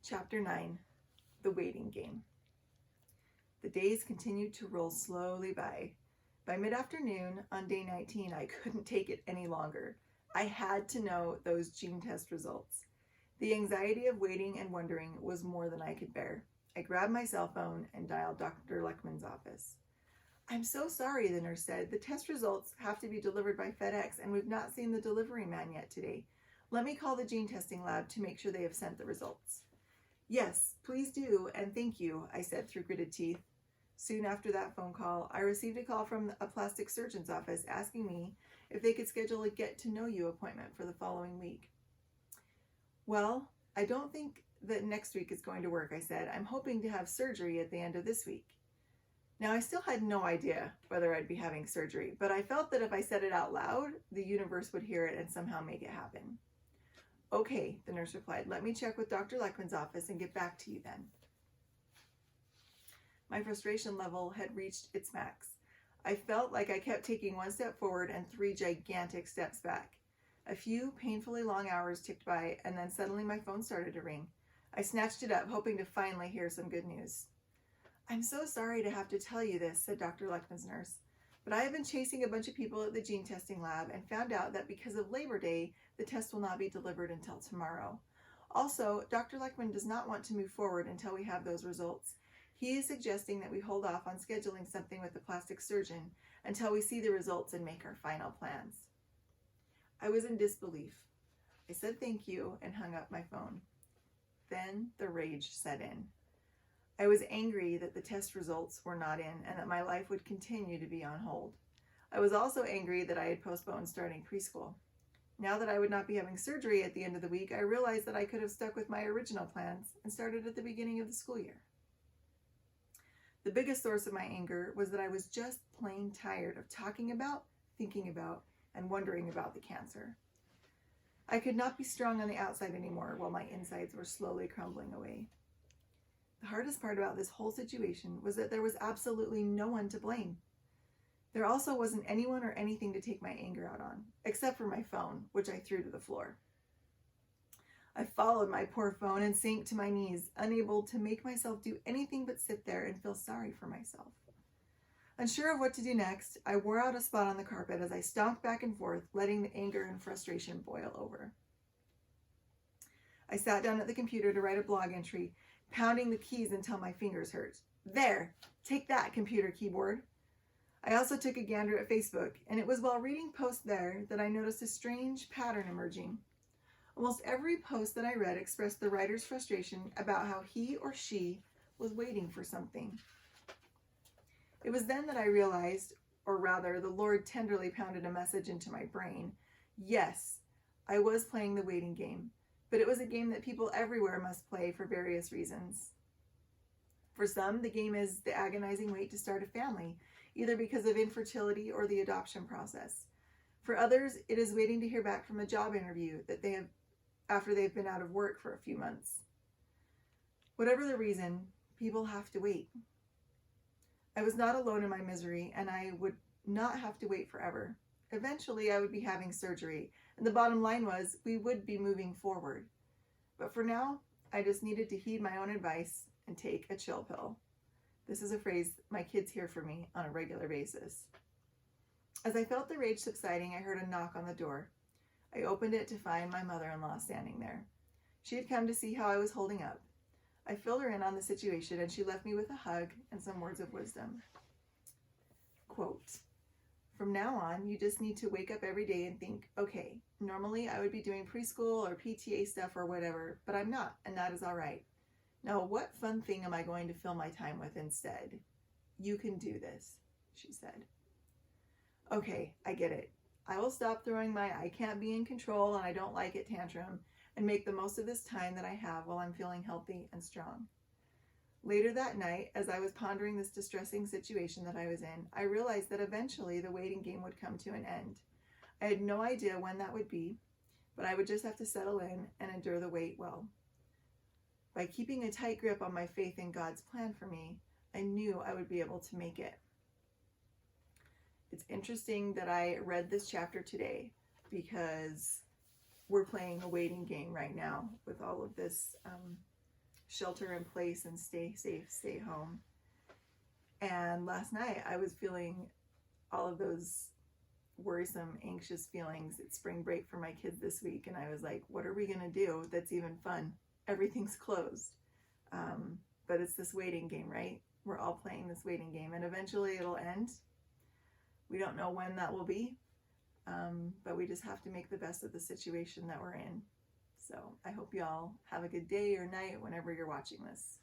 Chapter 9, The Waiting Game. The days continued to roll slowly by. By mid-afternoon on day 19, I couldn't take it any longer. I had to know those gene test results. The anxiety of waiting and wondering was more than I could bear. I grabbed my cell phone and dialed Dr. Leckman's office. "I'm so sorry," the nurse said. "The test results have to be delivered by FedEx, and we've not seen the delivery man yet today. Let me call the gene testing lab to make sure they have sent the results." "Yes, please do, and thank you," I said through gritted teeth. Soon after that phone call, I received a call from a plastic surgeon's office asking me if they could schedule a get-to-know-you appointment for the following week. "Well, I don't think that next week is going to work," I said. "I'm hoping to have surgery at the end of this week." Now, I still had no idea whether I'd be having surgery, but I felt that if I said it out loud, the universe would hear it and somehow make it happen. "Okay," the nurse replied. "Let me check with Dr. Leckman's office and get back to you then." My frustration level had reached its max. I felt like I kept taking one step forward and 3 gigantic steps back. A few painfully long hours ticked by, and then suddenly my phone started to ring. I snatched it up, hoping to finally hear some good news. "I'm so sorry to have to tell you this," said Dr. Leckman's nurse, "but I have been chasing a bunch of people at the gene testing lab and found out that because of Labor Day, the test will not be delivered until tomorrow. Also, Dr. Leckman does not want to move forward until we have those results. He is suggesting that we hold off on scheduling something with the plastic surgeon until we see the results and make our final plans." I was in disbelief. I said thank you and hung up my phone. Then the rage set in. I was angry that the test results were not in and that my life would continue to be on hold. I was also angry that I had postponed starting preschool. Now that I would not be having surgery at the end of the week, I realized that I could have stuck with my original plans and started at the beginning of the school year. The biggest source of my anger was that I was just plain tired of talking about, thinking about, and wondering about the cancer. I could not be strong on the outside anymore while my insides were slowly crumbling away. The hardest part about this whole situation was that there was absolutely no one to blame. There also wasn't anyone or anything to take my anger out on, except for my phone, which I threw to the floor. I followed my poor phone and sank to my knees, unable to make myself do anything but sit there and feel sorry for myself. Unsure of what to do next, I wore out a spot on the carpet as I stomped back and forth, letting the anger and frustration boil over. I sat down at the computer to write a blog entry, pounding the keys until my fingers hurt. "There! Take that, computer keyboard!" I also took a gander at Facebook, and it was while reading posts there that I noticed a strange pattern emerging. Almost every post that I read expressed the writer's frustration about how he or she was waiting for something. It was then that I realized, or rather, the Lord tenderly pounded a message into my brain. Yes, I was playing the waiting game, but it was a game that people everywhere must play for various reasons. For some, the game is the agonizing wait to start a family, either because of infertility or the adoption process. For others, it is waiting to hear back from a job interview that they have after they've been out of work for a few months. Whatever the reason, people have to wait. I was not alone in my misery, and I would not have to wait forever. Eventually, I would be having surgery, and the bottom line was we would be moving forward. But for now, I just needed to heed my own advice and take a chill pill. This is a phrase my kids hear from me on a regular basis. As I felt the rage subsiding, I heard a knock on the door. I opened it to find my mother-in-law standing there. She had come to see how I was holding up. I filled her in on the situation, and she left me with a hug and some words of wisdom. Quote, "From now on, you just need to wake up every day and think, okay, normally I would be doing preschool or PTA stuff or whatever, but I'm not, and that is all right. Now, what fun thing am I going to fill my time with instead? You can do this," she said. Okay, I get it. I will stop throwing my "I can't be in control and I don't like it" tantrum and make the most of this time that I have while I'm feeling healthy and strong. Later that night, as I was pondering this distressing situation that I was in, I realized that eventually the waiting game would come to an end. I had no idea when that would be, but I would just have to settle in and endure the wait well. By keeping a tight grip on my faith in God's plan for me, I knew I would be able to make it. It's interesting that I read this chapter today because we're playing a waiting game right now with all of this shelter in place and stay safe, stay home. And last night I was feeling all of those worrisome, anxious feelings. It's spring break for my kids this week, and I was like, what are we gonna do that's even fun? Everything's closed. But it's this waiting game, right? We're all playing this waiting game, and eventually it'll end. We don't know when that will be, but we just have to make the best of the situation that we're in. So I hope y'all have a good day or night whenever you're watching this.